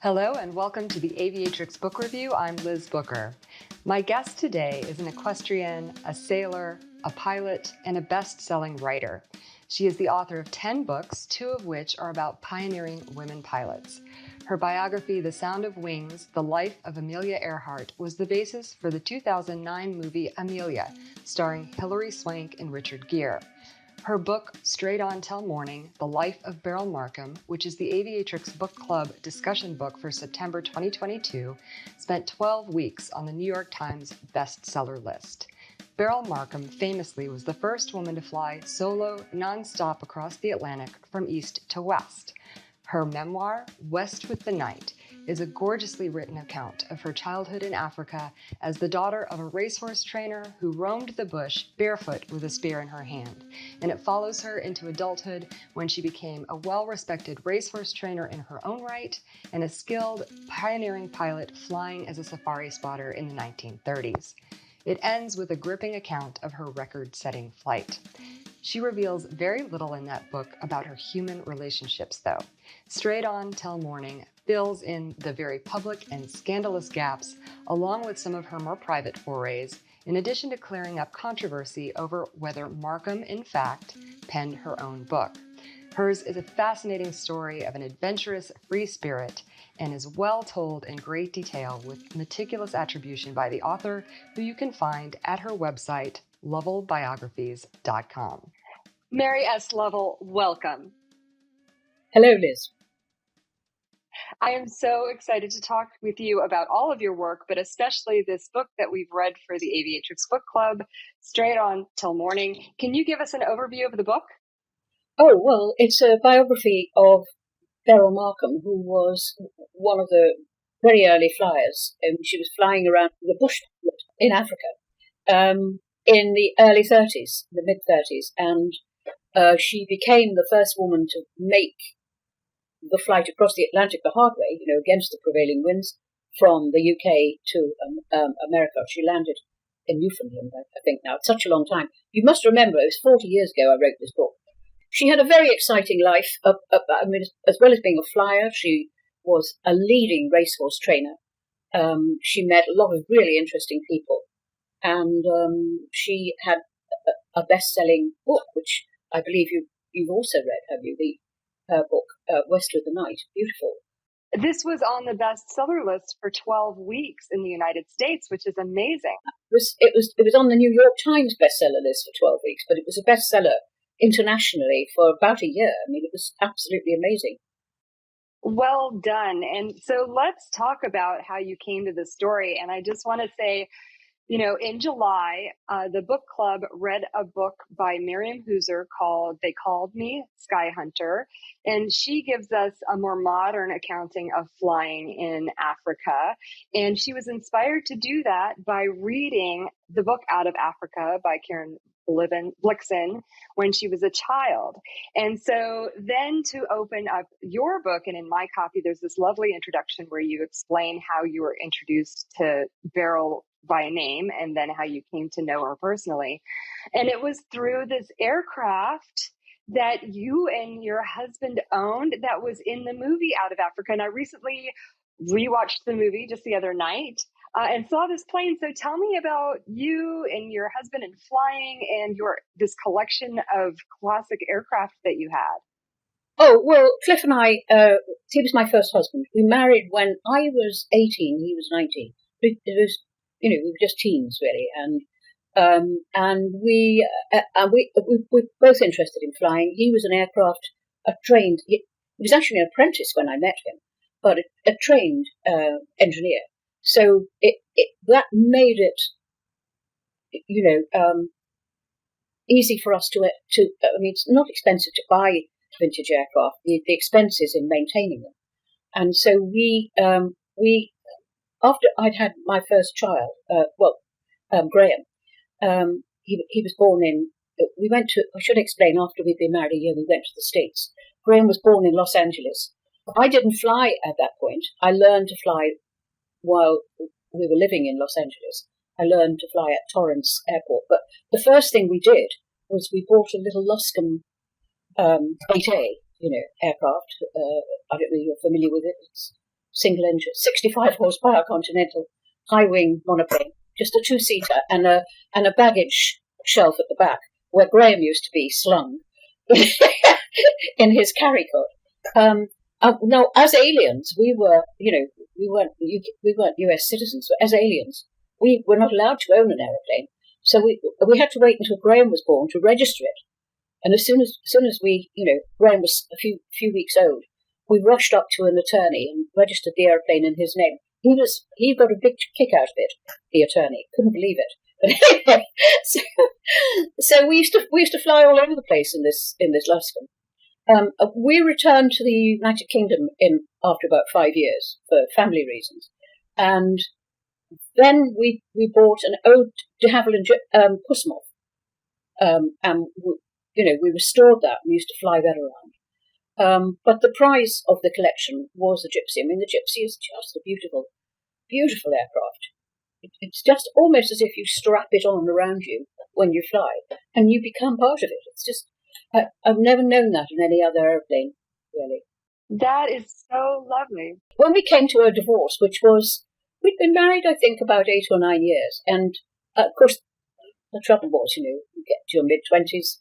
Hello and welcome to the Aviatrix Book Review. I'm Liz Booker. My guest today is an equestrian, a sailor, a pilot, and a best-selling writer. She is the author of 10 books, 2 of which are about pioneering women pilots. Her biography, The Sound of Wings, The Life of Amelia Earhart, was the basis for the 2009 movie Amelia, starring Hilary Swank and Richard Gere. Her book, Straight On Till Morning, The Life of Beryl Markham, which is the Aviatrix Book Club discussion book for September 2022, spent 12 weeks on the New York Times bestseller list. Beryl Markham famously was the first woman to fly solo, non-stop across the Atlantic from east to west. Her memoir, West with the Night, is a gorgeously written account of her childhood in Africa as the daughter of a racehorse trainer who roamed the bush barefoot with a spear in her hand. And it follows her into adulthood when she became a well-respected racehorse trainer in her own right and a skilled, pioneering pilot flying as a safari spotter in the 1930s. It ends with a gripping account of her record-setting flight. She reveals very little in that book about her human relationships, though. Straight On Till Morning fills in the very public and scandalous gaps, along with some of her more private forays, in addition to clearing up controversy over whether Markham, in fact, penned her own book. Hers is a fascinating story of an adventurous, free spirit, and is well told in great detail with meticulous attribution by the author, who you can find at her website, lovellbiographies.com. Mary S. Lovell, welcome. Hello, Liz. I am so excited to talk with you about all of your work, but especially this book that we've read for the Aviatrix Book Club, Straight On Till Morning. Can you give us an overview of the book? Oh, well, it's a biography of Beryl Markham, who was one of the very early flyers. She was flying around the bush in Africa in the early 30s, the mid-30s, and she became the first woman to make the flight across the Atlantic the hard way, against the prevailing winds, from the UK to America. She landed in Newfoundland, I think now. It's such a long time. You must remember, it was 40 years ago I wrote this book. She had a very exciting life. As well as being a flyer, she was a leading racehorse trainer. She met a lot of really interesting people. And she had a best-selling book, which I believe you've also read, have you? Her book, West with the Night. Beautiful. This was on the bestseller list for 12 weeks in the United States, which is amazing. It was on the New York Times bestseller list for 12 weeks, but it was a bestseller internationally for about a year. I mean, it was absolutely amazing. Well done. And so let's talk about how you came to this story. And I just want to say, in July, the book club read a book by Miriam Hooser called They Called Me Sky Hunter. And she gives us a more modern accounting of flying in Africa. And she was inspired to do that by reading the book Out of Africa by Karen Blixen when she was a child. And so then to open up your book, and in my copy, there's this lovely introduction where you explain how you were introduced to Beryl by name and then how you came to know her personally. And it was through this aircraft that you and your husband owned that was in the movie Out of Africa. And I recently rewatched the movie just the other night and saw this plane. So tell me about you and your husband and flying and this collection of classic aircraft that you had. Oh, well, Cliff and I, he was my first husband. We married when I was 18, he was 19. It was, we were just teens, really. And we were both interested in flying. He was an aircraft, he was actually an apprentice when I met him, but a trained engineer. So that made it, easy for us to. I mean, it's not expensive to buy vintage aircraft. The expense is in maintaining them, and so we after I'd had my first child, Graham, he was born in. We went to. I should explain. After we'd been married a year, we went to the States. Graham was born in Los Angeles. I didn't fly at that point. I learned to fly while we were living in Los Angeles. I learned to fly at Torrance Airport. But the first thing we did was we bought a little Loscam 8A, aircraft. I don't know if you're familiar with it. It's single engine, 65 horsepower Continental high wing monoplane, just a two-seater and a baggage shelf at the back where Graham used to be slung in his carry cot. No, as aliens, we weren't US citizens. But as aliens, we were not allowed to own an aeroplane, so we had to wait until Graham was born to register it. And as soon as we, Graham was a few weeks old, we rushed up to an attorney and registered the aeroplane in his name. He got a big kick out of it. The attorney couldn't believe it. But anyway, so we used to fly all over the place in this Luscombe. We returned to the United Kingdom after about 5 years for family reasons, and then we bought an Ode de Havilland Puss moth, and we restored that. We used to fly that around. But the prize of the collection was the Gypsy. I mean, the Gypsy is just a beautiful, beautiful aircraft. It's just almost as if you strap it on around you when you fly, and you become part of it. It's just, I've never known that in any other airplane, really. That is so lovely. When we came to a divorce, we'd been married, I think, about 8 or 9 years, and of course, the trouble was, you get to your mid-20s,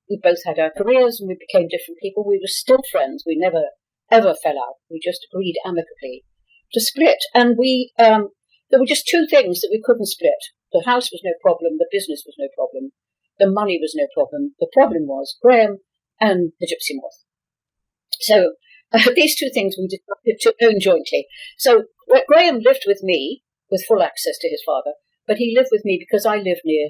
we both had our careers, and we became different people. We were still friends. We never, ever fell out. We just agreed amicably to split, and there were just two things that we couldn't split. The house was no problem, the business was no problem, the money was no problem. The problem was Graham and the Gypsy moth. So these two things we decided to own jointly. So Graham lived with me with full access to his father, but he lived with me because I lived near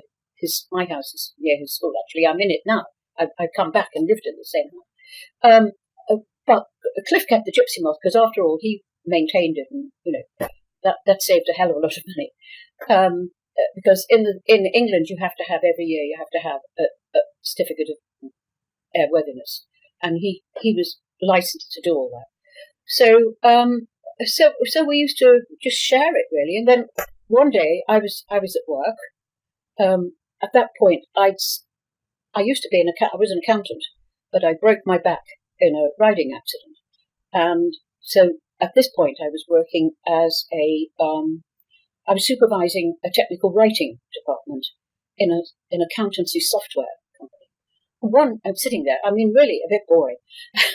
my house is near his school, actually. I'm in it now. I've come back and lived in the same house. But Cliff kept the Gypsy moth because, after all, he maintained it, and that saved a hell of a lot of money. Because in England, you have to have every year a certificate of airworthiness, and he was licensed to do all that. So we used to just share it, really. And then one day I was at work. At that point, I used to be I was an accountant, but I broke my back in a riding accident, and so at this point I was working as I was supervising a technical writing department in an accountancy software company. I'm sitting there, I mean, really a bit boring.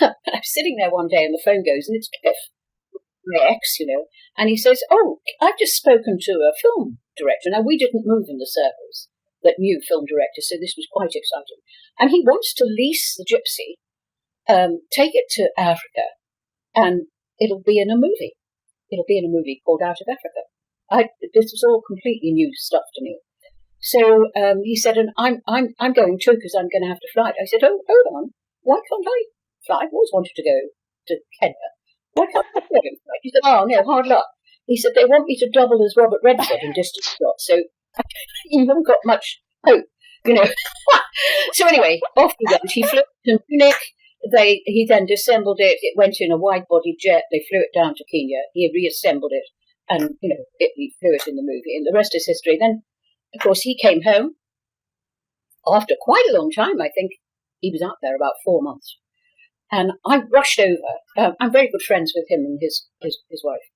I'm sitting there one day and the phone goes, and it's Cliff, my ex, and he says, "Oh, I've just spoken to a film director." Now, we didn't move in the circles that knew film directors, so this was quite exciting. And he wants to lease the Gypsy, take it to Africa, and it'll be in a movie. It'll be in a movie called Out of Africa. This was all completely new stuff to me. So he said, and I'm going too because I'm going to have to fly it. I said, "Oh, hold on. Why can't I fly? I've always wanted to go to Kenya. Why can't I go and fly?" He said, "Oh, no, hard luck." He said, "They want me to double as Robert Redford in distance shots, so you haven't got much hope, So anyway, off he went. He flew to Munich. He then disassembled it. It went in a wide-body jet. They flew it down to Kenya. He reassembled it, and he flew it in the movie. And the rest is history. Then, of course, he came home after quite a long time. I think he was out there about 4 months, and I rushed over. I'm very good friends with him and his wife,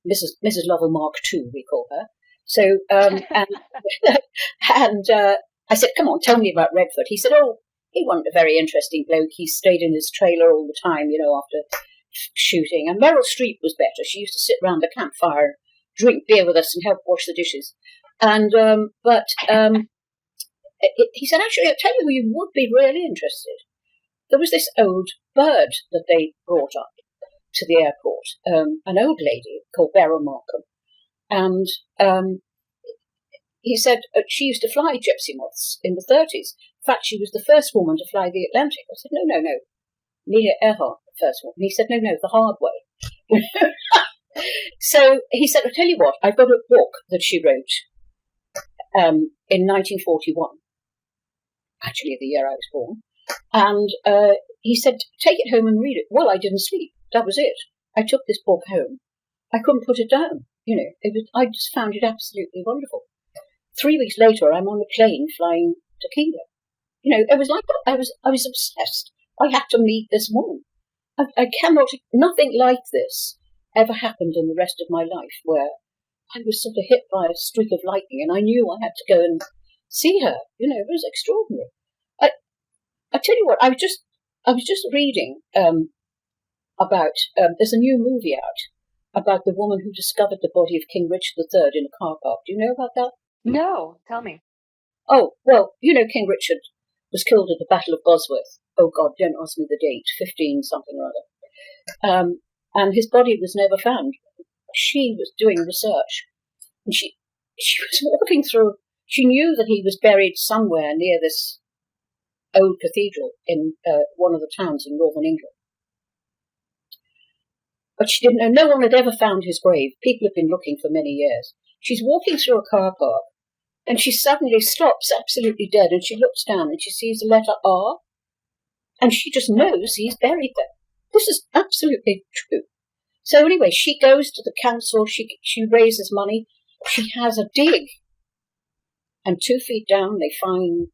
Mrs. Lovell Mark II, we call her. So and I said, "Come on, tell me about Redford." He said, "Oh, he wasn't a very interesting bloke. He stayed in his trailer all the time, after shooting. And Meryl Streep was better. She used to sit round the campfire and drink beer with us and help wash the dishes." And he said, "Actually, I'll tell you who you would be really interested. There was this old bird that they brought up to the airport, an old lady called Beryl Markham. And he said she used to fly Gypsy moths in the 30s. In fact, she was the first woman to fly the Atlantic." I said, No. Amelia Earhart, the first one." And he said, No, the hard way." So he said, "I'll tell you what, I've got a book that she wrote in 1941, actually the year I was born. And he said, "Take it home and read it." Well, I didn't sleep. That was it. I took this book home. I couldn't put it down. I just found it absolutely wonderful. 3 weeks later, I'm on a plane flying to Kenya. It was like I was obsessed. I had to meet this woman. I cannot, nothing like this ever happened in the rest of my life where I was sort of hit by a streak of lightning and I knew I had to go and see her. You know, it was extraordinary. I tell you what, I was just reading about there's a new movie out about the woman who discovered the body of King Richard III in a car park. Do you know about that? No, tell me. Oh, well, you know, King Richard was killed at the Battle of Bosworth. Oh God, don't ask me the date, 15 something or other. And his body was never found. She was doing research, and she was walking through. She knew that he was buried somewhere near this old cathedral in one of the towns in northern England. But she didn't know. No one had ever found his grave. People have been looking for many years. She's walking through a car park, and she suddenly stops, absolutely dead, and she looks down and she sees the letter R, and she just knows he's buried there. This is absolutely true. So anyway, she goes to the council, she raises money, she has a dig, and 2 feet down they find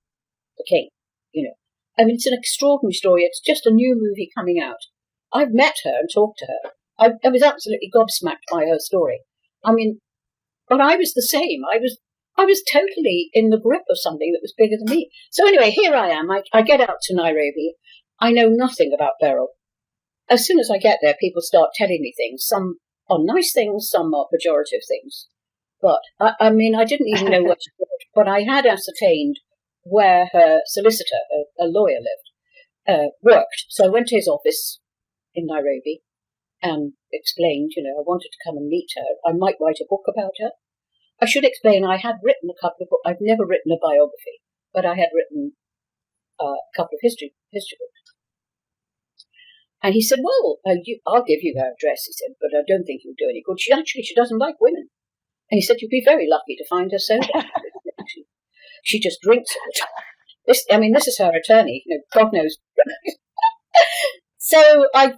the king, you know. I mean, it's an extraordinary story. It's just a new movie coming out. I've met her and talked to her. I was absolutely gobsmacked by her story. I mean, but I was the same. I was totally in the grip of something that was bigger than me. So anyway, here I am. I get out to Nairobi. I know nothing about Beryl. As soon as I get there, people start telling me things. Some are nice things, some are pejorative things. But, I mean, I didn't even know what she did, but I had ascertained where her solicitor, a lawyer, worked. So I went to his office in Nairobi and explained, you know, I wanted to come and meet her. I might write a book about her. I should explain I had written a couple of books. I've never written a biography, but I had written a couple of history books. And he said, well, I'll give you her address, he said, but I don't think you'll do any good. She doesn't like women. And he said, you'd be very lucky to find her sober. She just drinks all the time. This is her attorney. You know, God knows. So I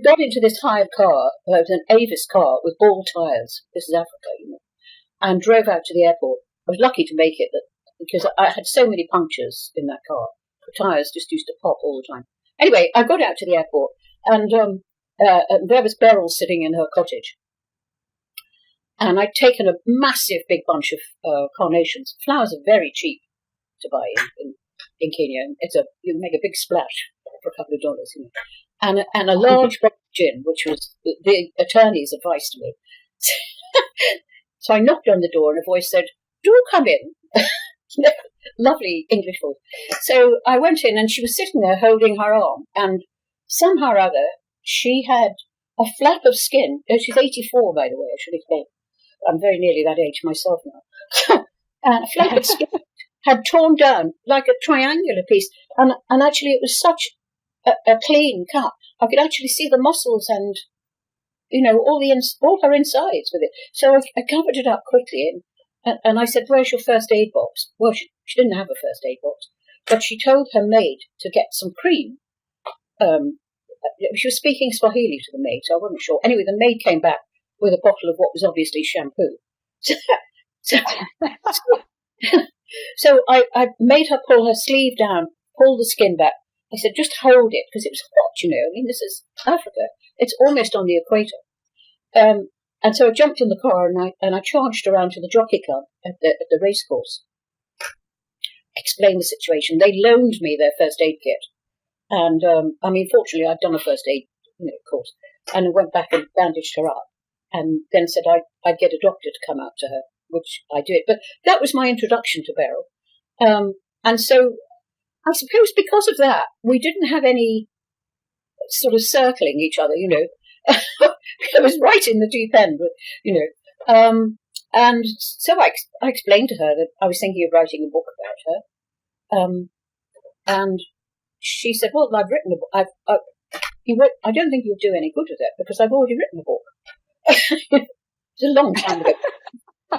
got into this hired car. It was an Avis car with ball tyres. This is Africa, you know. And drove out to the airport. I was lucky to make it because I had so many punctures in that car. The tyres just used to pop all the time. Anyway, I got out to the airport, and there was Beryl sitting in her cottage. And I'd taken a massive big bunch of carnations. Flowers are very cheap to buy in Kenya. You make a big splash for a couple of dollars, you know. And a large bottle of gin, which was the attorney's advice to me. So I knocked on the door, and a voice said, "Do come in." Lovely English voice. So I went in, and she was sitting there holding her arm, and somehow or other she had a flap of skin. She's 84, by the way, I should explain. I'm very nearly that age myself now. And a flap of skin had torn down like a triangular piece, and actually it was such a clean cut. I could actually see the muscles and, you know, all her insides with it. So I covered it up quickly, and I said, "Where's your first aid box?" Well, she didn't have a first aid box, but she told her maid to get some cream. She was speaking Swahili to the maid, so I wasn't sure. Anyway, the maid came back with a bottle of what was obviously shampoo. So I made her pull her sleeve down, pull the skin back. I said, "Just hold it," because it was hot, you know. I mean, this is Africa. It's almost on the equator. And so I jumped in the car and I charged around to the jockey club at the racecourse. Explained the situation. They loaned me their first aid kit. And, fortunately, I'd done a first aid course. And I went back and bandaged her up. And then said I'd get a doctor to come out to her, which I did. But that was my introduction to Beryl. And so I suppose because of that, we didn't have any sort of circling each other, you know. I was right in the deep end, you know. And so I explained to her that I was thinking of writing a book about her. And she said, "Well, I've written a book. I don't think you'll do any good with it because I've already written a book." It's a long time ago.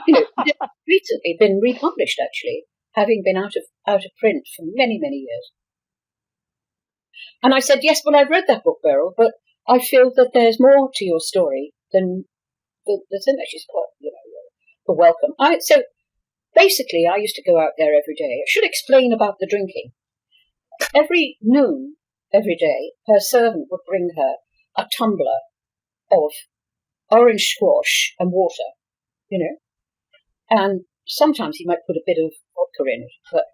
You know, it's recently been republished, actually, having been out of print for many, many years. And I said, "Yes, well, I've read that book, Beryl, but I feel that there's more to your story than the thing that she's got, you know, for welcome." So basically, I used to go out there every day. I should explain about the drinking. Every noon, every day, her servant would bring her a tumbler of orange squash and water, and sometimes he might put a bit of vodka in it, but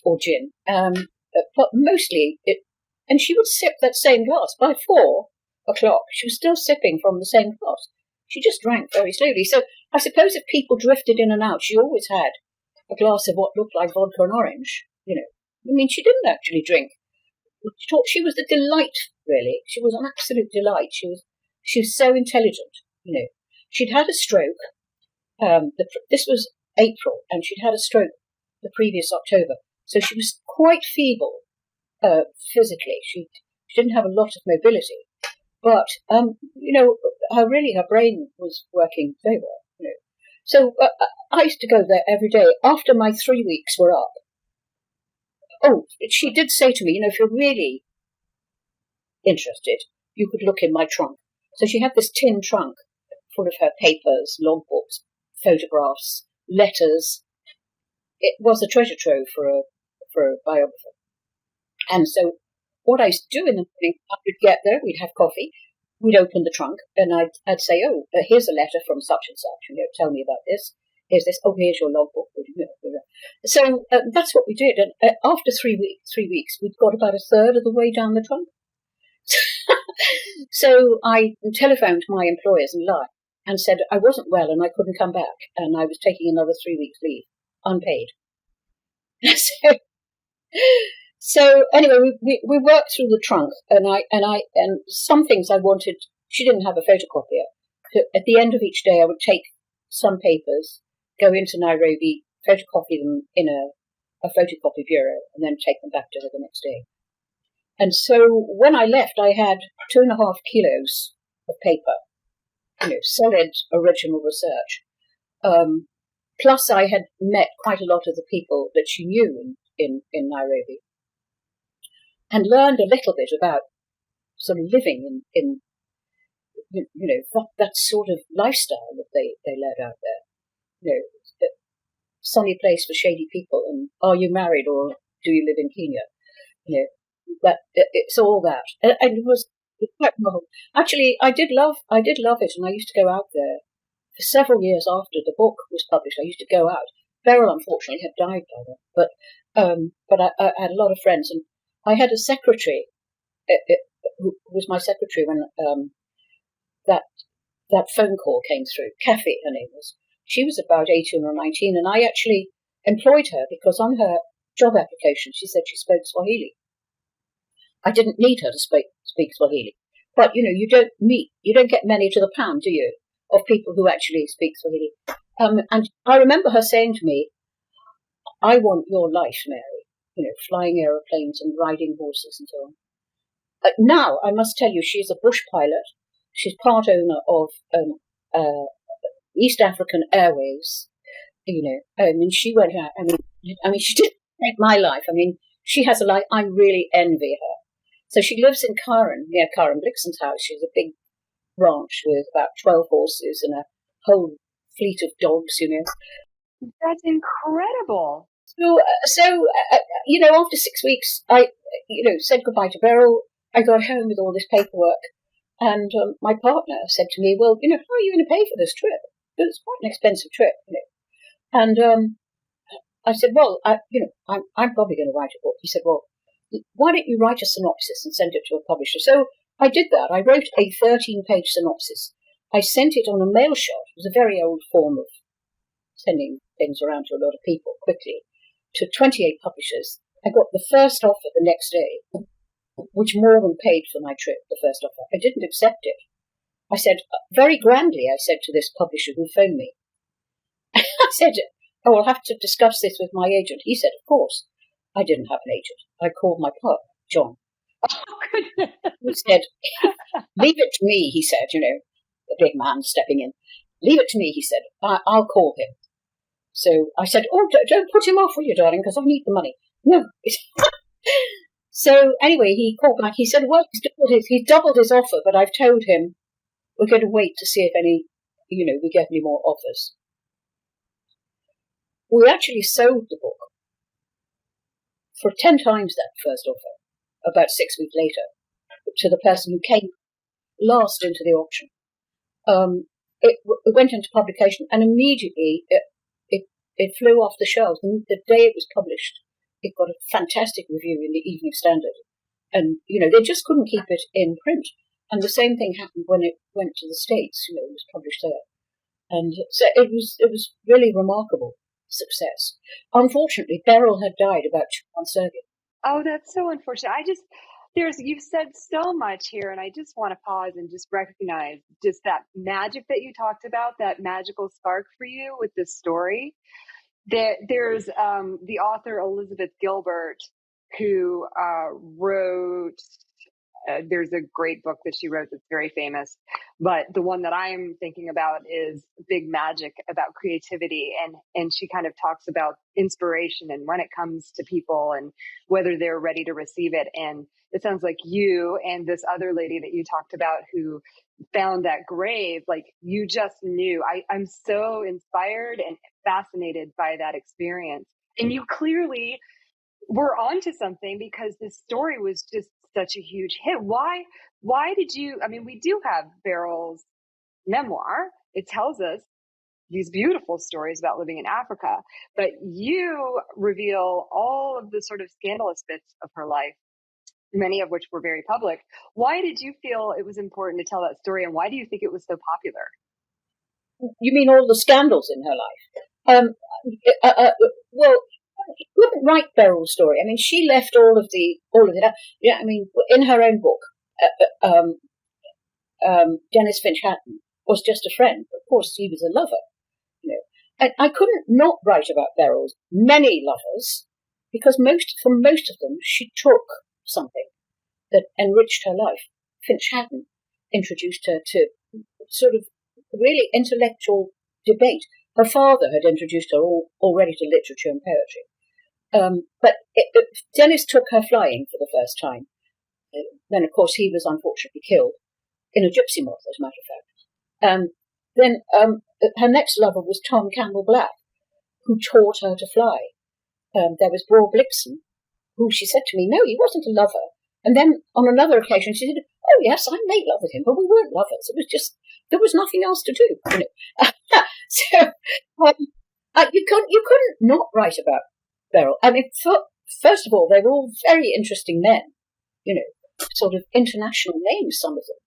or gin, but mostly it. And she would sip that same glass. By 4 o'clock, she was still sipping from the same glass. She just drank very slowly. So I suppose if people drifted in and out, she always had a glass of what looked like vodka and orange. She didn't actually drink. She was the delight, really. She was an absolute delight. She was so intelligent. She'd had a stroke. This was April, and she'd had a stroke the previous October. So she was quite feeble physically. She didn't have a lot of mobility, but her brain was working very well. So I used to go there every day after my 3 weeks were up. Oh, she did say to me, if you're really interested, you could look in my trunk. So she had this tin trunk full of her papers, logbooks, photographs, letters. It was a treasure trove for a biographer. And so what I used to do in the morning, I would get there, we'd have coffee, we'd open the trunk, and I'd say, here's a letter from such and such, tell me about this. Here's this, here's your logbook. So that's what we did. And after 3 weeks, we'd got about a third of the way down the trunk. So I telephoned my employers and lied and said I wasn't well and I couldn't come back, and I was taking another 3 weeks leave, unpaid. So anyway, we worked through the trunk, and some things I wanted. She didn't have a photocopier. At the end of each day, I would take some papers, go into Nairobi, photocopy them in a photocopy bureau, and then take them back to her the next day. And so when I left, I had 2.5 kilos of paper, solid original research. Plus, I had met quite a lot of the people that she knew in Nairobi, and learned a little bit about sort of living in that sort of lifestyle that they led out there. Sunny place for shady people, and are you married or do you live in Kenya? That it's all that, and it was quite novel. Actually, I did love it, and I used to go out there for several years after the book was published. I used to go out. Beryl, unfortunately, had died by then, but I had a lot of friends, and I had a secretary who was my secretary when that phone call came through. Kathy, her name was. She was about 18 or 19, and I actually employed her because on her job application she said she spoke Swahili. I didn't need her to speak Swahili, but you don't get many to the pound, do you, of people who actually speak Swahili? And I remember her saying to me, "I want your life, Mary. Flying aeroplanes and riding horses and so on." Now I must tell you, she's a bush pilot. She's part owner of East African Airways. She went out. She didn't make my life. She has a life. I really envy her. So she lives in Karen, near Karen Blixen's house. She's a big ranch with about 12 horses and a whole fleet of dogs. That's incredible. So after 6 weeks, I said goodbye to Beryl. I got home with all this paperwork, and my partner said to me, "Well, how are you going to pay for this trip? It's quite an expensive trip, And I said, "Well, I'm probably going to write a book." He said, "Well, why don't you write a synopsis and send it to a publisher?" So I did that. I wrote a 13-page synopsis. I sent it on a mail shot. It was a very old form of sending things around to a lot of people quickly, to 28 publishers. I got the first offer the next day, which more than paid for my trip, the first offer. I didn't accept it. I said, very grandly, I said to this publisher who phoned me, I said, "Oh, I'll have to discuss this with my agent." He said, "Of course." I didn't have an agent. I called my partner, John. Oh, goodness. He said, "Leave it to me," he said, the big man stepping in. "Leave it to me," he said. I'll call him. So I said, "Oh, don't put him off, will you, darling, because I need the money." No. So anyway, he called back. He said, "Well, he's doubled his offer, but I've told him we're going to wait to see if we get any more offers." We actually sold the book for 10 times that first offer, about 6 weeks later, to the person who came. last into the auction. It went into publication, and immediately it flew off the shelves. And the day it was published, it got a fantastic review in the Evening Standard. And, they just couldn't keep it in print. And the same thing happened when it went to the States, it was published there. And so it was really remarkable success. Unfortunately, Beryl had died about 2 months earlier. Oh, that's so unfortunate. You've said so much here, and I just want to pause and just recognize just that magic that you talked about, that magical spark for you with this story. There's the author Elizabeth Gilbert, who wrote, there's a great book that she wrote that's very famous, but the one that I'm thinking about is Big Magic, about creativity. And she kind of talks about inspiration and when it comes to people and whether they're ready to receive it. And it sounds like you and this other lady that you talked about who found that grave, like you just knew. I'm so inspired and fascinated by that experience. And you clearly were onto something, because this story was just such a huge hit. Why did you, we do have Beryl's memoir. It tells us these beautiful stories about living in Africa, but you reveal all of the sort of scandalous bits of her life, many of which were very public. Why did you feel it was important to tell that story, and why do you think it was so popular? You mean all the scandals in her life? Well, you couldn't write Beryl's story. She left all of it out. Yeah, in her own book, Dennis Finch Hatton was just a friend. Of course, he was a lover. And I couldn't not write about Beryl's many lovers, because from most of them she took something that enriched her life. Finch Hatton introduced her to sort of really intellectual debate. Her father had introduced her already to literature and poetry. But Dennis took her flying for the first time. Then, of course, he was unfortunately killed in a gypsy moth, as a matter of fact. Then her next lover was Tom Campbell Black, who taught her to fly. There was Braw Blixen, who she said to me, no, he wasn't a lover. And then on another occasion, she said, oh, yes, I made love with him, but we weren't lovers. It was just, there was nothing else to do. So you couldn't not write about Beryl. First of all, they were all very interesting men, sort of international names, some of them.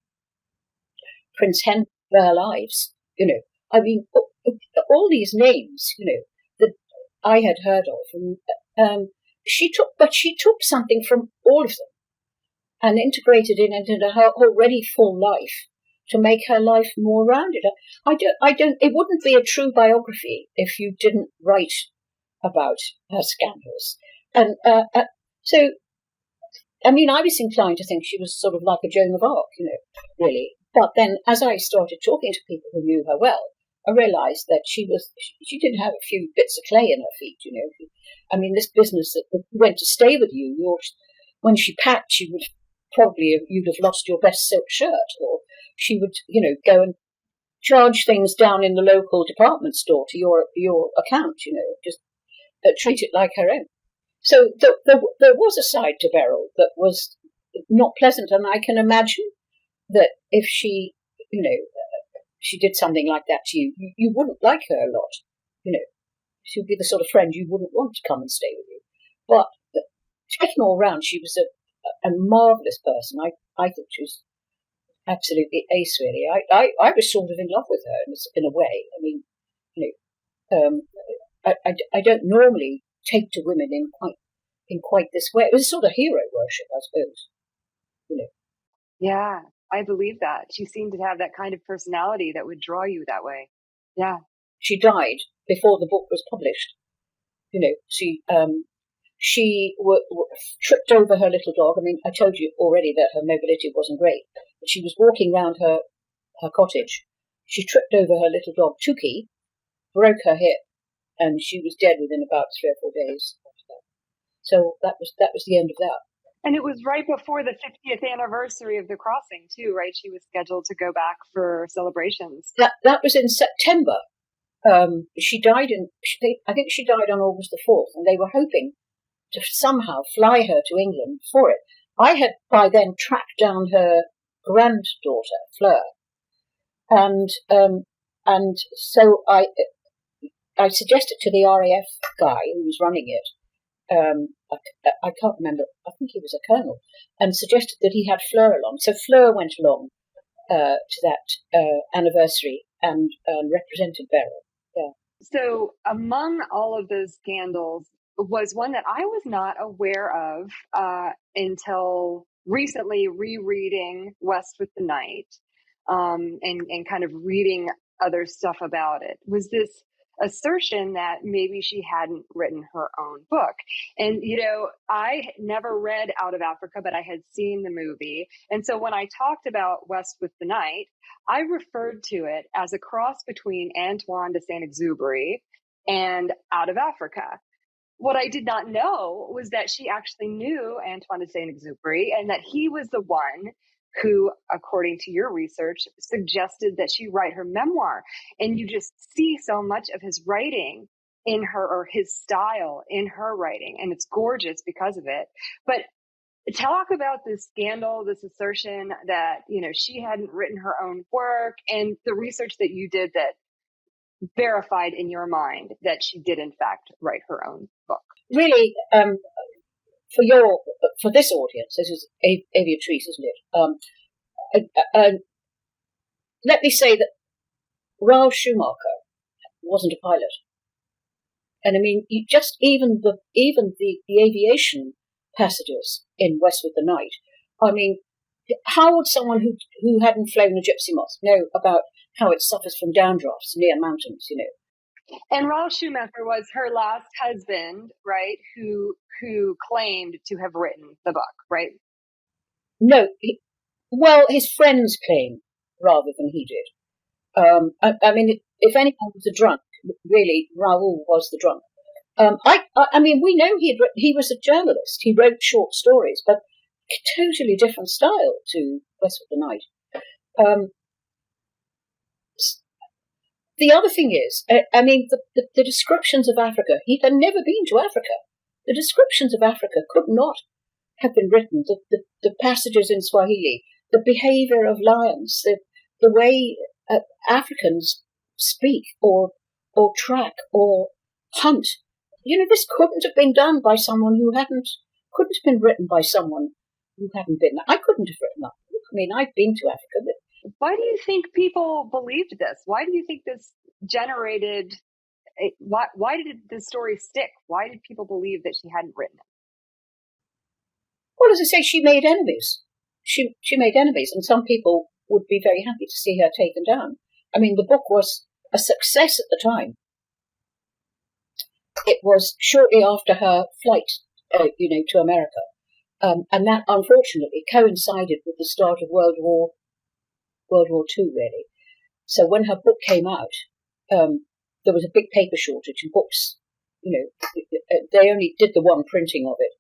Prince Henry, Burl Ives, all these names, that I had heard of. And she took something from all of them and integrated it into her already full life to make her life more rounded. It wouldn't be a true biography if you didn't write about her scandals. And so, I was inclined to think she was sort of like a Joan of Arc, really. But then as I started talking to people who knew her well, I realized that she did have a few bits of clay in her feet, this business that went to stay with you, when she packed, she would you'd have lost your best silk shirt, or she would, go and charge things down in the local department store to your account, just treat it like her own. So there was a side to Beryl that was not pleasant, and I can imagine that if she, she did something like that to you, you wouldn't like her a lot. She would be the sort of friend you wouldn't want to come and stay with you. But taken all round, she was a marvellous person. I thought she was absolutely ace, really. I was sort of in love with her in a way. I don't normally take to women in quite this way. It was sort of hero worship, I suppose. Yeah, I believe that. She seemed to have that kind of personality that would draw you that way. Yeah. She died before the book was published. She tripped over her little dog. I told you already that her mobility wasn't great. But she was walking round her cottage. She tripped over her little dog, Tuki, broke her hip, and she was dead within about 3 or 4 days after that. So that was the end of that. And it was right before the 50th anniversary of the crossing, too, right? She was scheduled to go back for celebrations. That was in September. She died I think she died on August the 4th, and they were hoping to somehow fly her to England for it. I had by then tracked down her granddaughter, Fleur. And so I suggested to the RAF guy who was running it, I can't remember, I think he was a colonel, and suggested that he had Fleur along. So Fleur went along to that anniversary and represented Beryl. Yeah. So among all of those scandals was one that I was not aware of until recently, rereading West with the Night and kind of reading other stuff about it, was this assertion that maybe she hadn't written her own book. And, you know, I never read Out of Africa, but I had seen the movie. And so when I talked about West with the Night, I referred to it as a cross between Antoine de Saint-Exupéry and Out of Africa. What I did not know was that she actually knew Antoine de Saint-Exupéry and that he was the one who, according to your research, suggested that she write her memoir. And you just see so much of his writing in her, or his style in her writing, and it's gorgeous because of it. But talk about this scandal, this assertion that, you know, she hadn't written her own work, and the research that you did that verified in your mind that she did in fact write her own book. Really, for this audience, this is Aviatrix, isn't it? Let me say that Raoul Schumacher wasn't a pilot, and I mean, even the aviation passages in West with the Night. I mean, how would someone who hadn't flown a gypsy moth know about how it suffers from downdrafts near mountains? You know. And Raoul Schumacher was her last husband, right? Who claimed to have written the book, right? No, his friends claim rather than he did. I mean, if anyone was a drunk, really, Raoul was the drunk. I mean, we know he was a journalist. He wrote short stories, but totally different style to West with the Night. The other thing is, I mean, the descriptions of Africa, he had never been to Africa. The descriptions of Africa could not have been written. The passages in Swahili, the behavior of lions, the way Africans speak or track or hunt. You know, this couldn't have been done by someone couldn't have been written by someone who hadn't been. I couldn't have written that book. I mean, I've been to Africa, but why do you think people believed this? Why do you think this generated? Why did this story stick? Why did people believe that she hadn't written it? Well, as I say, she made enemies. She made enemies, and some people would be very happy to see her taken down. I mean, the book was a success at the time. It was shortly after her flight, to America, and that unfortunately coincided with the start of World War II, really. So when her book came out, there was a big paper shortage and books. You know, they only did the one printing of it.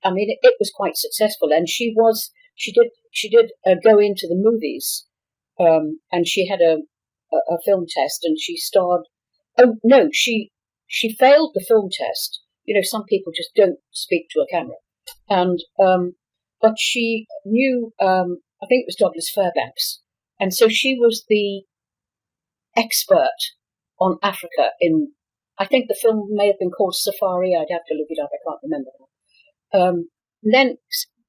I mean, it was quite successful, and she did go into the movies, and she had a film test, and she starred. Oh no, she failed the film test. You know, some people just don't speak to a camera, and but she knew. I think it was Douglas Fairbanks, and so she was the expert on Africa. I think the film may have been called Safari. I'd have to look it up. I can't remember. Then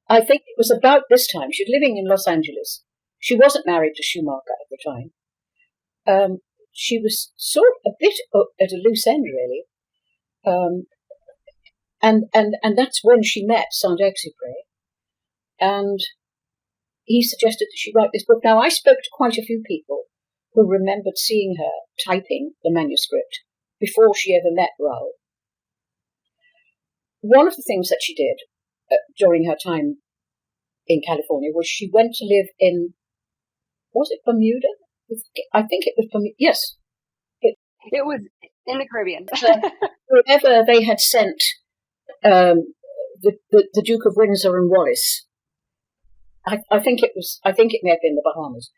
I think it was about this time. She was living in Los Angeles. She wasn't married to Schumacher at the time. She was sort of a bit at a loose end, really. And that's when she met Saint-Exupéry, and he suggested that she write this book. Now, I spoke to quite a few people who remembered seeing her typing the manuscript before she ever met Raoul. One of the things that she did during her time in California was she went to live in, was it Bermuda? I think it was Bermuda. Yes. It was in the Caribbean. Wherever they had sent the Duke of Windsor and Wallis. I think it may have been the Bahamas.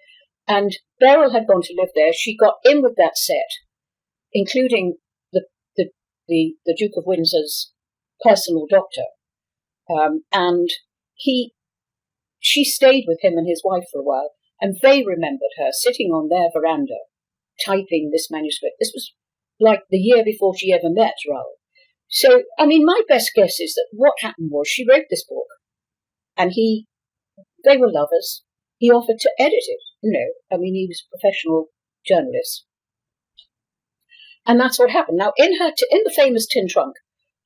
And Beryl had gone to live there. She got in with that set, including the Duke of Windsor's personal doctor. And he she stayed with him and his wife for a while, and they remembered her sitting on their veranda typing this manuscript. This was like the year before she ever met Raoul. So, I mean, my best guess is that what happened was she wrote this book, and they were lovers. He offered to edit it, I mean, he was a professional journalist. And that's what happened. Now, in the famous tin trunk,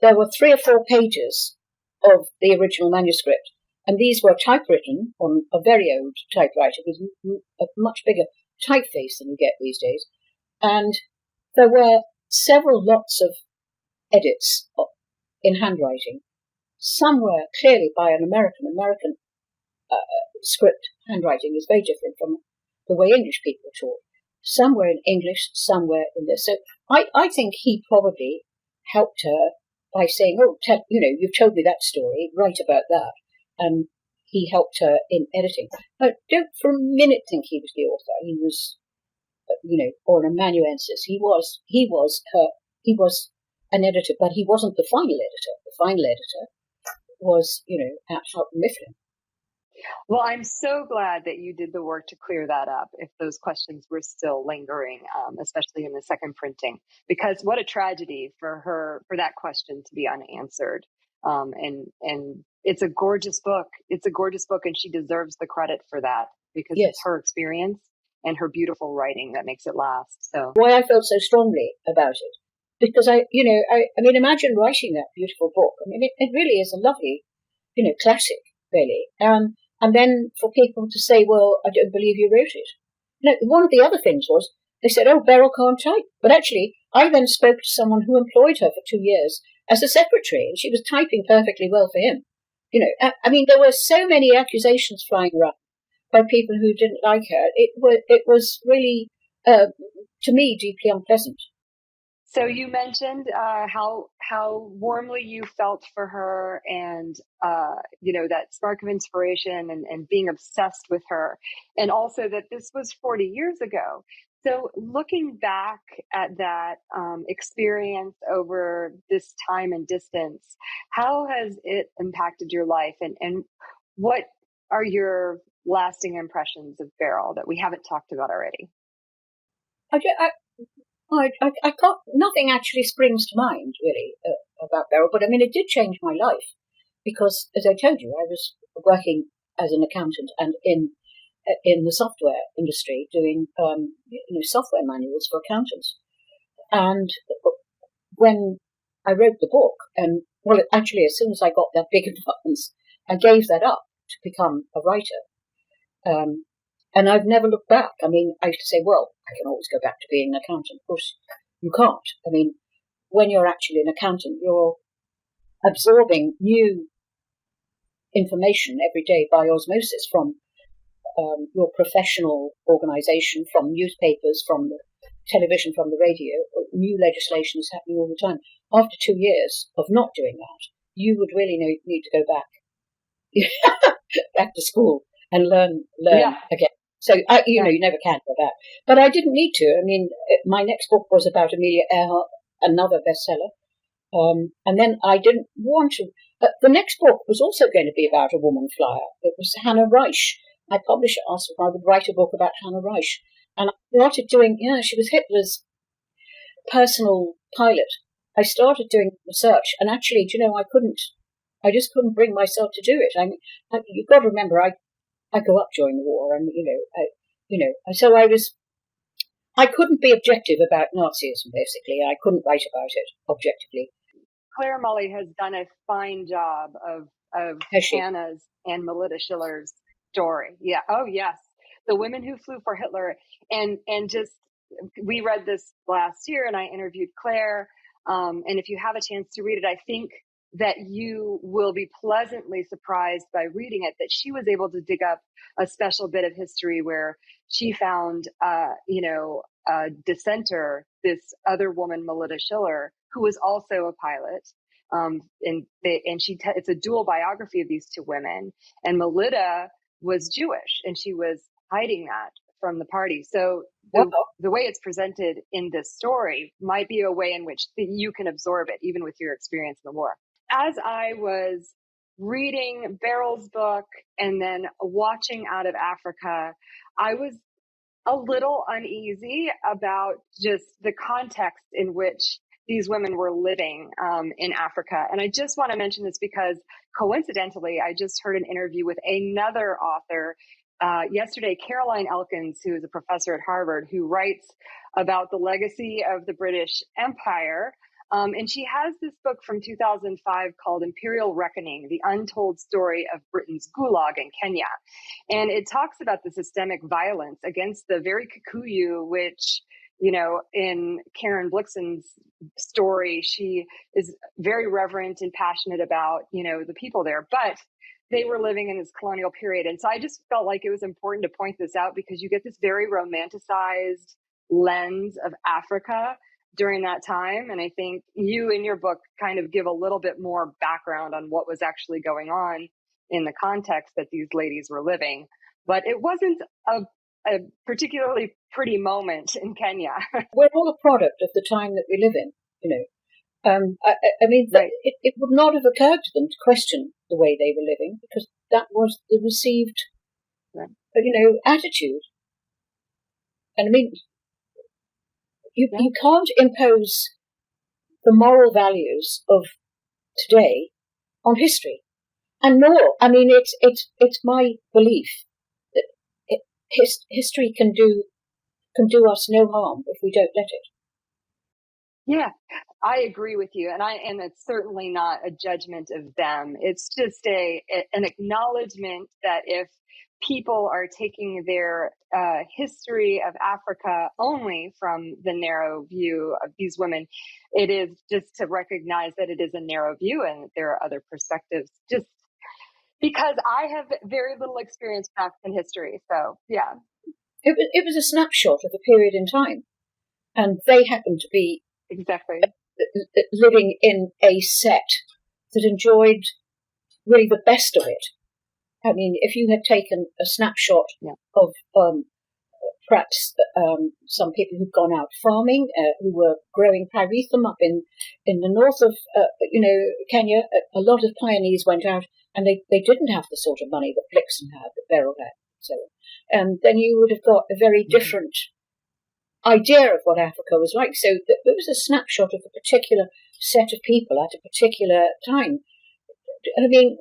there were 3 or 4 pages of the original manuscript, and these were typewritten on a very old typewriter with a much bigger typeface than you get these days. And there were several lots of edits in handwriting. Some were clearly by an American. American script handwriting is very different from the way English people are taught. Some were in English, some were in this. So I think he probably helped her by saying, oh, you've told me that story, write about that. And he helped her in editing. I don't for a minute think he was the author. He was, or an amanuensis. He was an editor, but he wasn't the final editor. The final editor was, at Houghton Mifflin. Well, I'm so glad that you did the work to clear that up if those questions were still lingering, especially in the second printing, because what a tragedy for that question to be unanswered. And it's a gorgeous book. It's a gorgeous book, and she deserves the credit for that because Yes. It's her experience and her beautiful writing that makes it last. So why I felt so strongly about it, because I mean, imagine writing that beautiful book. I mean, it really is a lovely, classic, really. And then for people to say, well, I don't believe you wrote it. One of the other things was they said, oh, Beryl can't type. But actually, I then spoke to someone who employed her for 2 years as a secretary, and she was typing perfectly well for him. I mean, there were so many accusations flying around by people who didn't like her. It was really, to me, deeply unpleasant. So you mentioned how warmly you felt for her, and that spark of inspiration and being obsessed with her, and also that this was 40 years ago. So looking back at that experience over this time and distance, how has it impacted your life, and what are your lasting impressions of Beryl that we haven't talked about already? I can't, nothing actually springs to mind, really, about Beryl, but I mean, it did change my life because, as I told you, I was working as an accountant and in the software industry doing, software manuals for accountants. And when I wrote the book, and, well, actually, as soon as I got that big advance, I gave that up to become a writer. And I've never looked back. I mean, I used to say, well, I can always go back to being an accountant. Of course, you can't. I mean, when you're actually an accountant, you're absorbing new information every day by osmosis from your professional organization, from newspapers, from the television, from the radio. New legislation is happening all the time. After 2 years of not doing that, you would really need to go back to school and learn again. So, you never can go back. But I didn't need to. I mean, my next book was about Amelia Earhart, another bestseller. And then I didn't want to. The next book was also going to be about a woman flyer. It was Hannah Reich. My publisher asked if I would write a book about Hannah Reich. And I started doing, she was Hitler's personal pilot. I started doing research. And actually, I just couldn't bring myself to do it. I mean, you've got to remember, I grew up during the war, and so I couldn't be objective about Nazism. Basically, I couldn't write about it objectively. Claire Mully has done a fine job of Hannah's and Melita Schiller's story. Yeah. Oh, yes. The women who flew for Hitler, and just we read this last year, and I interviewed Claire. And if you have a chance to read it, I think that you will be pleasantly surprised by reading it, that she was able to dig up a special bit of history where she found, a dissenter, this other woman, Melita Schiller, who was also a pilot. It's a dual biography of these two women. And Melita was Jewish, and she was hiding that from the party. So the way it's presented in this story might be a way in which you can absorb it, even with your experience in the war. As I was reading Beryl's book and then watching Out of Africa, I was a little uneasy about just the context in which these women were living in Africa. And I just want to mention this because coincidentally, I just heard an interview with another author yesterday, Caroline Elkins, who is a professor at Harvard, who writes about the legacy of the British Empire. And she has this book from 2005 called Imperial Reckoning, The Untold Story of Britain's Gulag in Kenya. And it talks about the systemic violence against the very Kikuyu, which, you know, in Karen Blixen's story, she is very reverent and passionate about, you know, the people there. But they were living in this colonial period. And so I just felt like it was important to point this out because you get this very romanticized lens of Africa during that time. And I think you in your book kind of give a little bit more background on what was actually going on in the context that these ladies were living. But it wasn't a particularly pretty moment in Kenya. We're all a product of the time that we live in, you know. I mean, Right. it would not have occurred to them to question the way they were living because that was the received, Right. you know, attitude. And I mean, you can't impose the moral values of today on history. And nor, I mean, it's my belief that history can do us no harm if we don't let it. Yeah, I agree with you. And it's certainly not a judgment of them. It's just an acknowledgement that if people are taking their history of Africa only from the narrow view of these women, it is just to recognize that it is a narrow view and that there are other perspectives, just because I have very little experience back in history. So, yeah. It was a snapshot of a period in time. And they happened to be Exactly living in a set that enjoyed really the best of it. I mean, if you had taken a snapshot of perhaps some people who'd gone out farming, who were growing pyrethrum up in the north of, Kenya, a lot of pioneers went out and they didn't have the sort of money that Blixen had, that Beryl had. So, then you would have got a very different idea of what Africa was like. So it was a snapshot of a particular set of people at a particular time. I mean,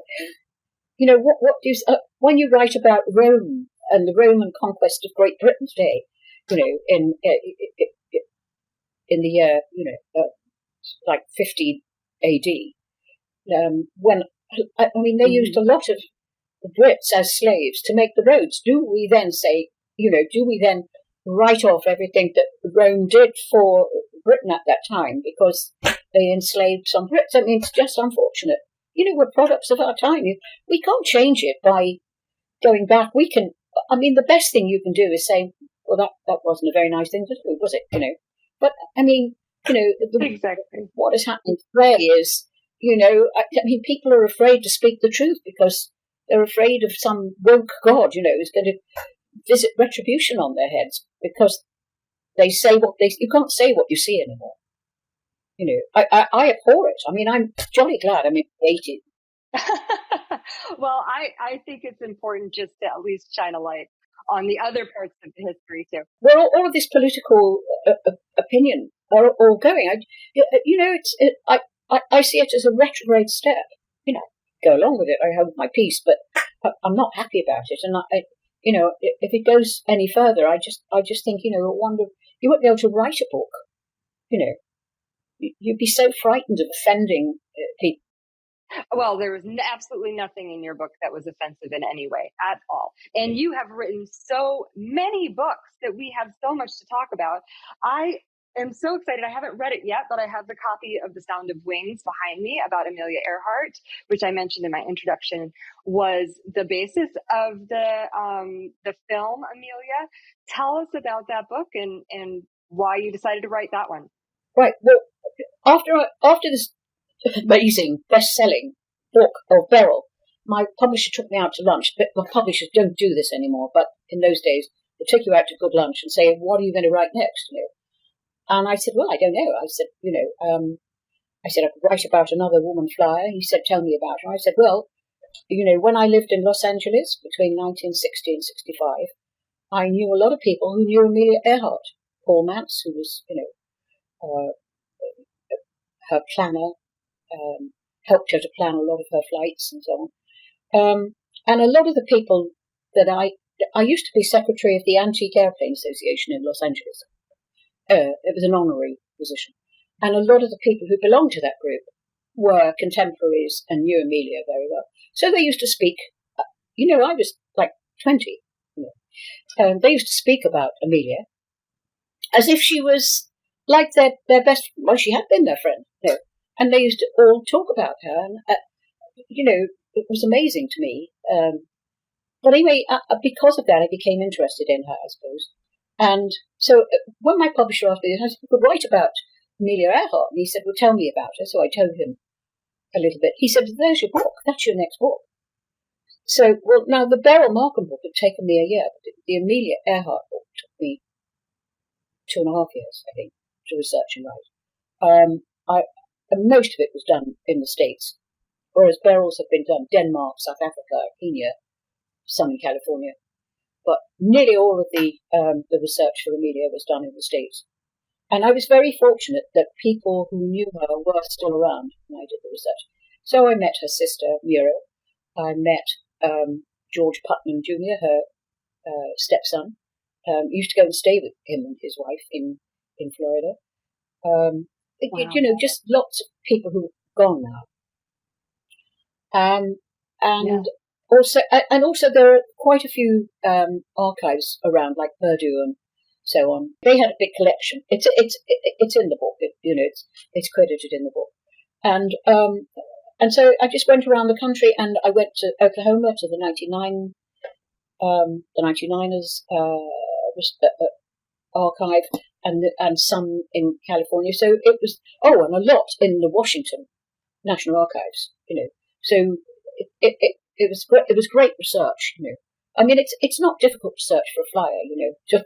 you know, what do you, when you write about Rome and the Roman conquest of Great Britain today, you know, in the year, like 50 AD, when, I mean, they used a lot of the Brits as slaves to make the roads. Do we then write off everything that Rome did for Britain at that time because they enslaved some Brits? I mean, it's just unfortunate. You know, we're products of our time. We can't change it by going back. We can, I mean, the best thing you can do is say, well, that wasn't a very nice thing to do, was it? You know, but I mean, you know, exactly what is happening today is, you know, I mean, people are afraid to speak the truth because they're afraid of some woke God, you know, who's going to visit retribution on their heads because they say you can't say what you see anymore. You know, I abhor it. I mean, I'm jolly glad I'm in the 80s. Well, I think it's important just to at least shine a light on the other parts of the history too. Well, all of this political opinion are all going. I see it as a retrograde step. You know, go along with it. I hold my peace, but I'm not happy about it. And you know, if it goes any further, I just think, you know, I wonder, you won't be able to write a book. You know, you'd be so frightened of offending people. Well, there was absolutely nothing in your book that was offensive in any way at all. And you have written so many books that we have so much to talk about. I am so excited. I haven't read it yet, but I have the copy of The Sound of Wings behind me about Amelia Earhart, which I mentioned in my introduction, was the basis of the film Amelia. Tell us about that book and why you decided to write that one. Right. Well, after this amazing best-selling book of Beryl, my publisher took me out to lunch. But my publishers don't do this anymore, but in those days, they take you out to good lunch and say, what are you going to write next? You know? And I said, well, I don't know. I said, I could write about another woman flyer. He said, tell me about her. I said, well, when I lived in Los Angeles between 1960 and 65, I knew a lot of people who knew Amelia Earhart. Paul Mance, who was, uh, her planner, helped her to plan a lot of her flights and so on. And a lot of the people that I used to be secretary of the Antique Airplane Association in Los Angeles. It was an honorary position. And a lot of the people who belonged to that group were contemporaries and knew Amelia very well. So they used to speak, I was like 20. They used to speak about Amelia as if she was like their best, well, she had been their friend. And they used to all talk about her. And, it was amazing to me. But anyway, because of that, I became interested in her, I suppose. And so when my publisher asked me, I said, "You could write about Amelia Earhart." And he said, "Well, tell me about her." So I told him a little bit. He said, "There's your book. That's your next book." So, now the Beryl Markham book had taken me a year, but the Amelia Earhart book took me 2.5 years, I think, to research and write. And most of it was done in the States, whereas Beryl's have been done Denmark, South Africa, Kenya, some in California. But nearly all of the research for Amelia was done in the States. And I was very fortunate that people who knew her were still around when I did the research. So I met her sister, Muriel. I met George Putnam Jr., her stepson. Used to go and stay with him and his wife in Florida. Wow. Just lots of people who've gone now. And also there are quite a few archives around, like Purdue and so on. They had a big collection. It's in the book. It's credited in the book. And so I just went around the country, and I went to Oklahoma to the 99ers archive, and some in California. So it was and a lot in the Washington National Archives. So it was great research. I mean, it's not difficult research for a flyer. To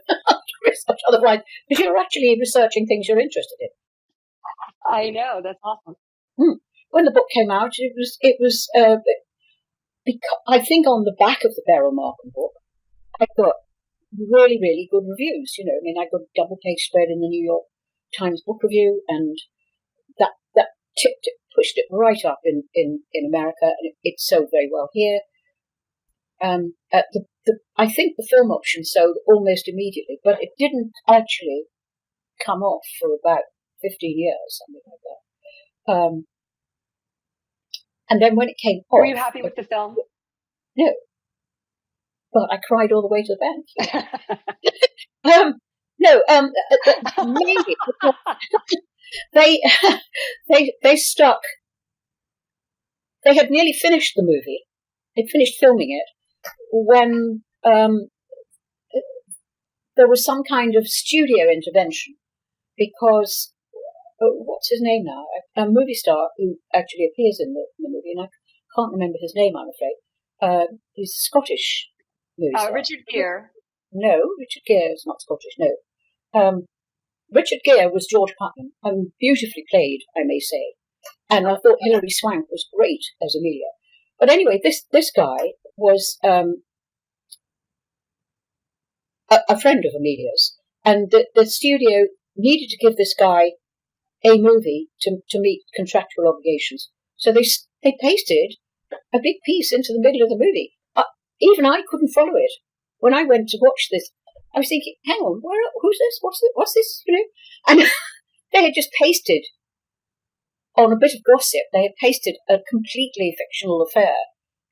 research other flyers, because you're actually researching things you're interested in. I know, that's awesome. When the book came out, it was because I think on the back of the Beryl Markham book, I got really, really good reviews. I got a double-page spread in the New York Times Book Review, and that pushed it right up in America, and it sold very well here. I think the film option sold almost immediately, but it didn't actually come off for about 15 years, something like that. And then when it came off... Were you happy with the film? No. But I cried all the way to the bank. Maybe they stuck. They had nearly finished the movie. They'd finished filming it when there was some kind of studio intervention, because what's his name now? A movie star who actually appears in the movie, and I can't remember his name, I'm afraid. He's a Scottish movie star. Richard Gere. No, Richard Gere is not Scottish, no. Richard Gere was George Putnam, and beautifully played, I may say. And I thought Hilary Swank was great as Amelia. But anyway, this guy was a friend of Amelia's, and the studio needed to give this guy a movie to meet contractual obligations. So they pasted a big piece into the middle of the movie. Even I couldn't follow it. When I went to watch this, I was thinking, hang on, who's this? What's this? And they had just pasted, on a bit of gossip, they had pasted a completely fictional affair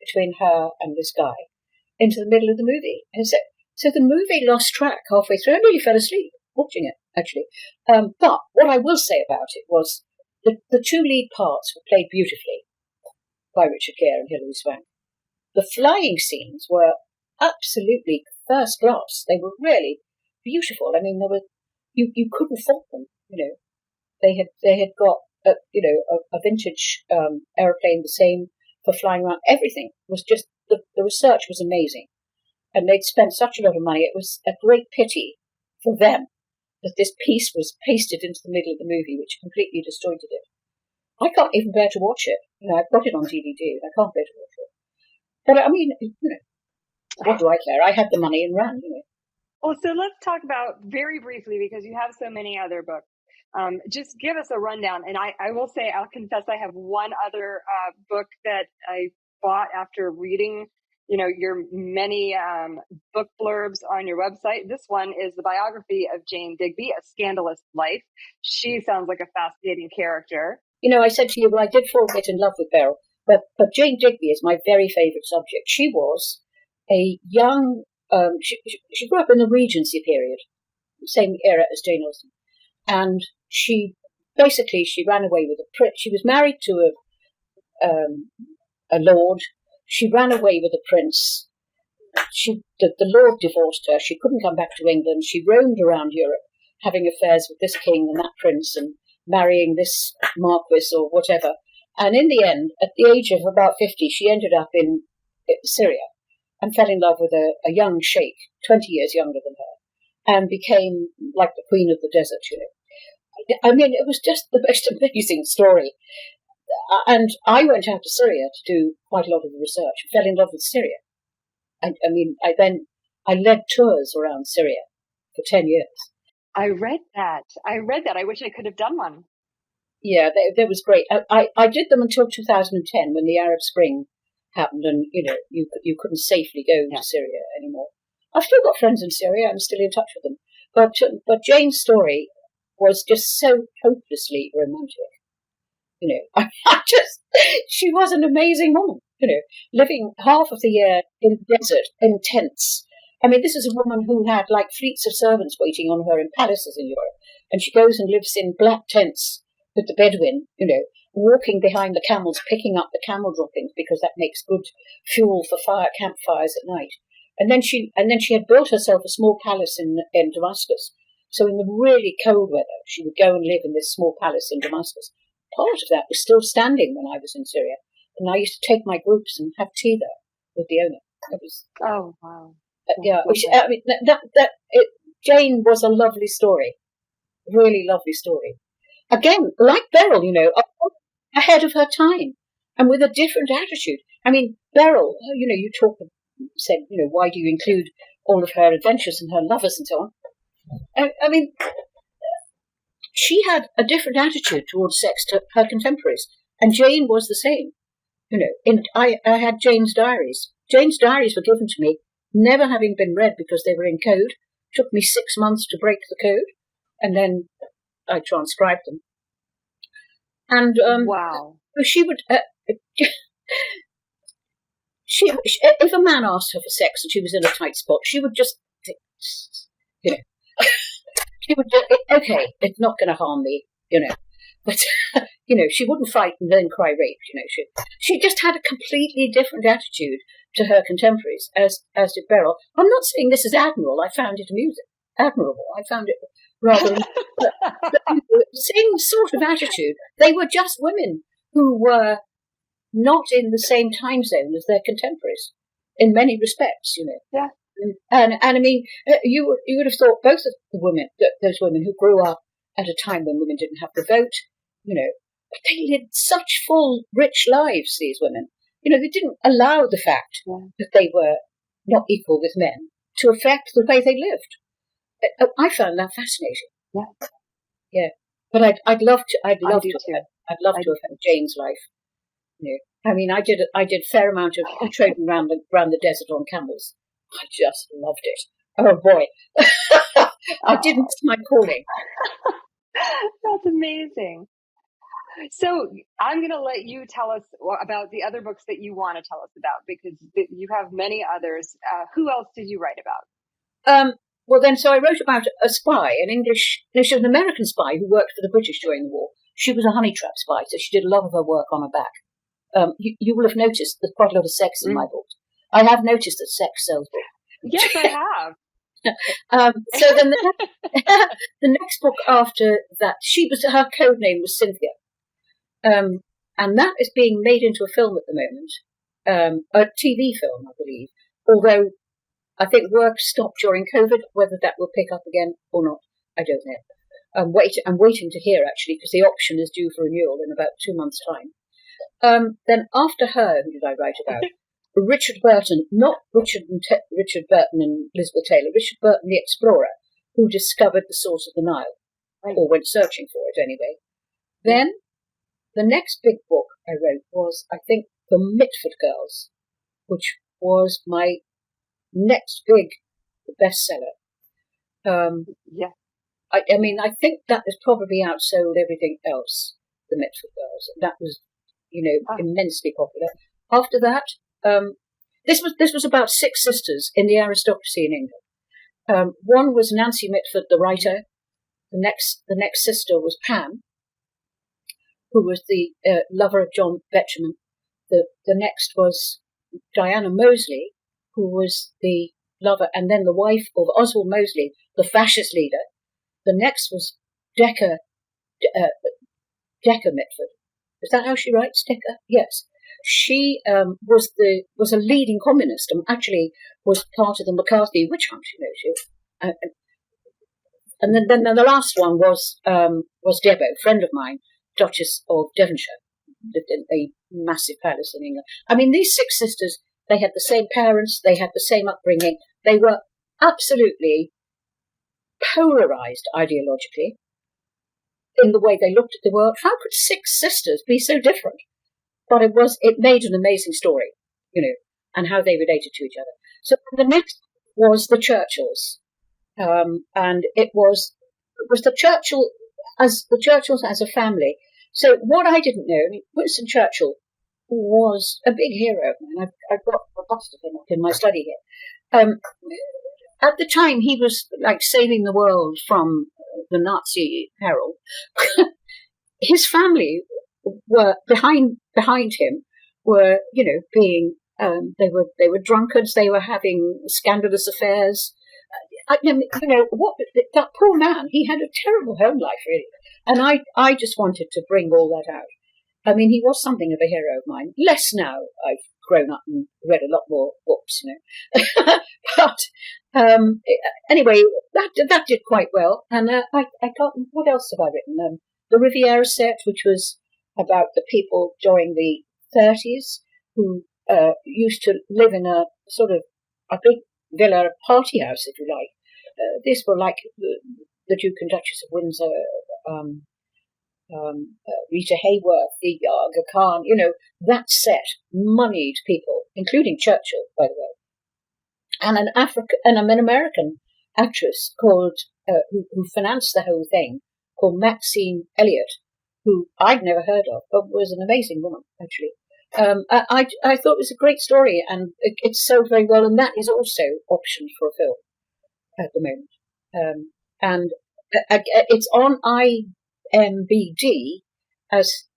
between her and this guy into the middle of the movie. And so the movie lost track halfway through. I nearly fell asleep watching it, actually. But what I will say about it was the two lead parts were played beautifully by Richard Gere and Hilary Swank. The flying scenes were absolutely first class. They were really beautiful. I mean, you couldn't fault them. They had got a vintage aeroplane, the same for flying around. Everything was just the research was amazing, and they'd spent such a lot of money. It was a great pity for them that this piece was pasted into the middle of the movie, which completely distorted it. I can't even bear to watch it. I've got it on DVD, and I can't bear to watch it. But I mean, what do I care? I had the money and ran, Well, so let's talk about very briefly, because you have so many other books. Just give us a rundown. And I will say, I'll confess, I have one other book that I bought after reading, your many book blurbs on your website. This one is the biography of Jane Digby, A Scandalous Life. She sounds like a fascinating character. I said to you, well, I did fall in love with Beryl, but Jane Digby is my very favourite subject. She was a young, she grew up in the Regency period, same era as Jane Austen, and she ran away with a prince. She was married to a lord. She ran away with a prince. The lord divorced her. She couldn't come back to England. She roamed around Europe, having affairs with this king and that prince, and marrying this marquis or whatever. And in the end, at the age of about 50, she ended up in Syria and fell in love with a young sheikh, 20 years younger than her, and became like the queen of the desert, I mean, it was just the most amazing story. And I went out to Syria to do quite a lot of the research, fell in love with Syria. I led tours around Syria for 10 years. I read that. I wish I could have done one. Yeah, that was great. I did them until 2010 when the Arab Spring happened, and you couldn't safely go to Syria anymore. I've still got friends in Syria. I'm still in touch with them. But Jane's story was just so hopelessly romantic. She was an amazing woman. Living half of the year in the desert in tents. I mean, this is a woman who had like fleets of servants waiting on her in palaces in Europe, and she goes and lives in black tents with the Bedouin, walking behind the camels, picking up the camel droppings because that makes good fuel for campfires at night. And then she had built herself a small palace in Damascus. So in the really cold weather, she would go and live in this small palace in Damascus. Part of that was still standing when I was in Syria, and I used to take my groups and have tea there with the owner. It was wow. Jane was a lovely story, really lovely story. Again, like Beryl, ahead of her time and with a different attitude. I mean, Beryl, you said, why do you include all of her adventures and her lovers and so on? I mean, she had a different attitude towards sex to her contemporaries, and Jane was the same. I had Jane's diaries. Jane's diaries were given to me, never having been read because they were in code. It took me 6 months to break the code, and then I transcribed them. And wow, she would. If a man asked her for sex and she was in a tight spot, she would just, she would just, okay, it's not going to harm me, but she wouldn't fight and then cry rape. She just had a completely different attitude to her contemporaries, as did Beryl. I'm not saying this is admirable. I found it admirable. I found it rather same sort of attitude. They were just women who were not in the same time zone as their contemporaries in many respects, Yeah. And I mean, you would have thought both of the women, those women who grew up at a time when women didn't have the vote, but they lived such full, rich lives, these women. They didn't allow the fact that they were not equal with men to affect the way they lived. I found that fascinating. Yeah. Yeah. But I'd love to have Jane's life. I mean, I did a fair amount of trading around the desert on camels. I just loved it. Oh boy, I didn't miss my calling. That's amazing. So I'm going to let you tell us about the other books that you want to tell us about, because you have many others. Who else did you write about? Well, then, so I wrote about a spy, she was an American spy who worked for the British during the war. She was a honey trap spy, so she did a lot of her work on her back. You will have noticed there's quite a lot of sex in my books. I have noticed that sex sells books. Yes, I have. So then the next book after that, her code name was Cynthia. And that is being made into a film at the moment, a TV film, I believe, although I think work stopped during COVID. Whether that will pick up again or not, I don't know. I'm waiting to hear, actually, because the option is due for renewal in about 2 months' time. Then after her, who did I write about? Richard Burton, not Richard Burton and Elizabeth Taylor, Richard Burton, the explorer, who discovered the source of the Nile, or went searching for it anyway. Then the next big book I wrote was, I think, The Mitford Girls, which was my next big bestseller. I mean, I think that has probably outsold everything else, The Mitford Girls. That was, immensely popular. After that, this was about 6 sisters in the aristocracy in England. One was Nancy Mitford, the writer. The next sister was Pam, who was the lover of John Betjeman. The next was Diana Moseley, who was the lover and then the wife of Oswald Mosley, the fascist leader. The next was Decca Mitford. Is that how she writes, Decca? Yes. She was a leading communist and actually was part of the McCarthy witch hunt. And then the last one was Debo, a friend of mine, Duchess of Devonshire, lived in a massive palace in England. I mean, these 6 sisters, they had the same parents, they had the same upbringing, they were absolutely polarised ideologically in the way they looked at the world. How could 6 sisters be so different? But it made an amazing story, and how they related to each other. So the next was the Churchills, and it was the Churchills as a family. So what I didn't know, Winston Churchill was a big hero, and I've got a bust of him up in my study here. At the time, he was like saving the world from the Nazi peril. His family were behind him, were being they were drunkards, they were having scandalous affairs. That poor man, he had a terrible home life, really, and I just wanted to bring all that out. I mean, he was something of a hero of mine. Less now. I've grown up and read a lot more books, But anyway, that did quite well. And I got, what else have I written? The Riviera set, which was about the people during the 30s who used to live in a sort of a big villa party house, if you like. These were like the Duke and Duchess of Windsor, Rita Hayworth, the Aga Khan, that set moneyed people, including Churchill, by the way, and an American actress called who financed the whole thing, called Maxine Elliott, who I'd never heard of, but was an amazing woman, actually. I thought it was a great story, and it sold very well, and that is also optioned for a film at the moment. And it's on IMBD as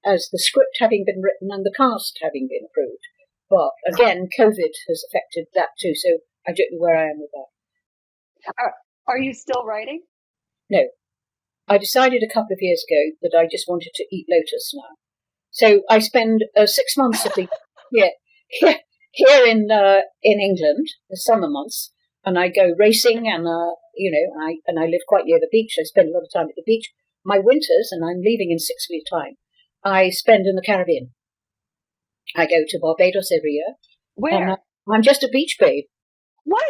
the script having been written and the cast having been approved. But again, COVID has affected that too, so I don't know where I am with that. Are you still writing? No. I decided a couple of years ago that I just wanted to eat lotus now. So I spend 6 months of the here in England, the summer months, and I go racing, and I live quite near the beach. I spend a lot of time at the beach. My winters, and I'm leaving in 6 weeks' time, I spend in the Caribbean. I go to Barbados every year. Where? I'm just a beach babe. What?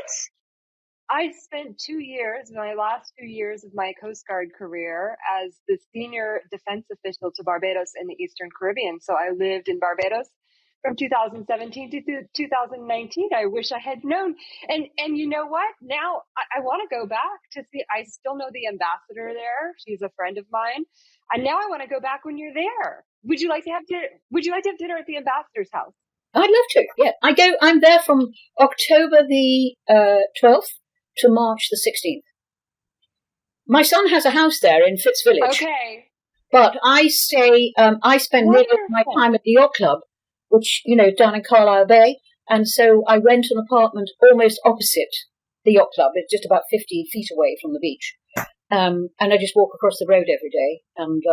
I spent 2 years, my last 2 years of my Coast Guard career, as the senior defense official to Barbados in the Eastern Caribbean. So I lived in Barbados from 2017 to 2019. I wish I had known. And you know what? Now I want to go back to see. I still know the ambassador there. She's a friend of mine. And now I want to go back when you're there. Would you like to have dinner? Would you like to have dinner at the ambassador's house? I'd love to. Yeah, I'm there from October the 12th to March the 16th. My son has a house there in Fitzvillage. Okay. But I stay. I spend nearly my time at the yacht club, which down in Carlisle Bay, and so I rent an apartment almost opposite the yacht club. It's just about 50 feet away from the beach, and I just walk across the road every day. And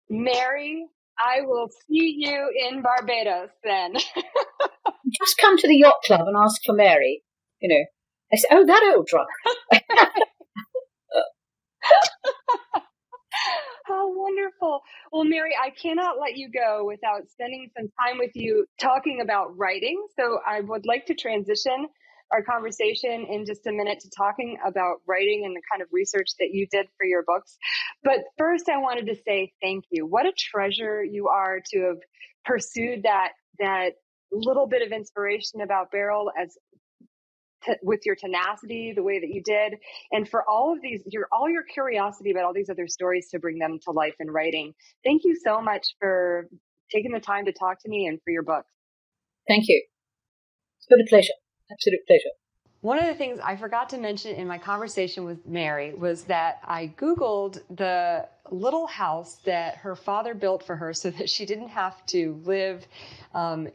Mary, I will see you in Barbados then. Just come to the yacht club and ask for Mary. I say, oh, that old drunk. How wonderful. wonderful. Well, Mary, I cannot let you go without spending some time with you talking about writing. So I would like to transition our conversation in just a minute to talking about writing and the kind of research that you did for your books. But first, I wanted to say thank you. What a treasure you are to have pursued that little bit of inspiration about Beryl with your tenacity, the way that you did, and for all of these, all your curiosity about all these other stories to bring them to life in writing. Thank you so much for taking the time to talk to me and for your books. Thank you. It's been a pleasure. Absolute pleasure. One of the things I forgot to mention in my conversation with Mary was that I Googled the little house that her father built for her so that she didn't have to live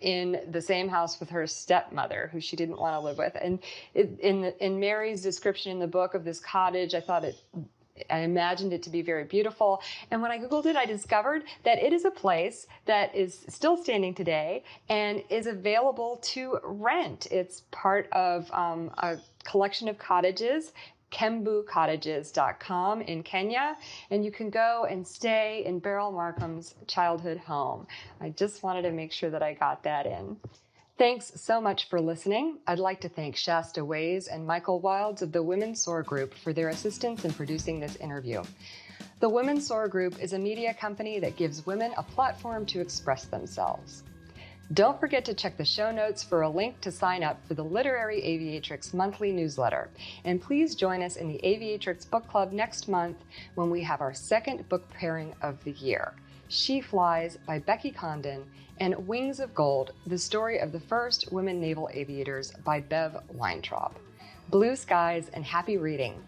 in the same house with her stepmother, who she didn't want to live with. And in Mary's description in the book of this cottage, I imagined it to be very beautiful. And when I Googled it, I discovered that it is a place that is still standing today and is available to rent. It's part of a collection of cottages, KembuCottages.com in Kenya, and you can go and stay in Beryl Markham's childhood home. I just wanted to make sure that I got that in. Thanks so much for listening. I'd like to thank Shasta Ways and Michael Wilds of the Women's Soar Group for their assistance in producing this interview. The Women's Soar Group is a media company that gives women a platform to express themselves. Don't forget to check the show notes for a link to sign up for the Literary Aviatrix monthly newsletter. And please join us in the Aviatrix Book Club next month when we have our second book pairing of the year, She Flies by Becky Condon and Wings of Gold, the story of the first women naval aviators by Bev Weintraub. Blue skies and happy reading.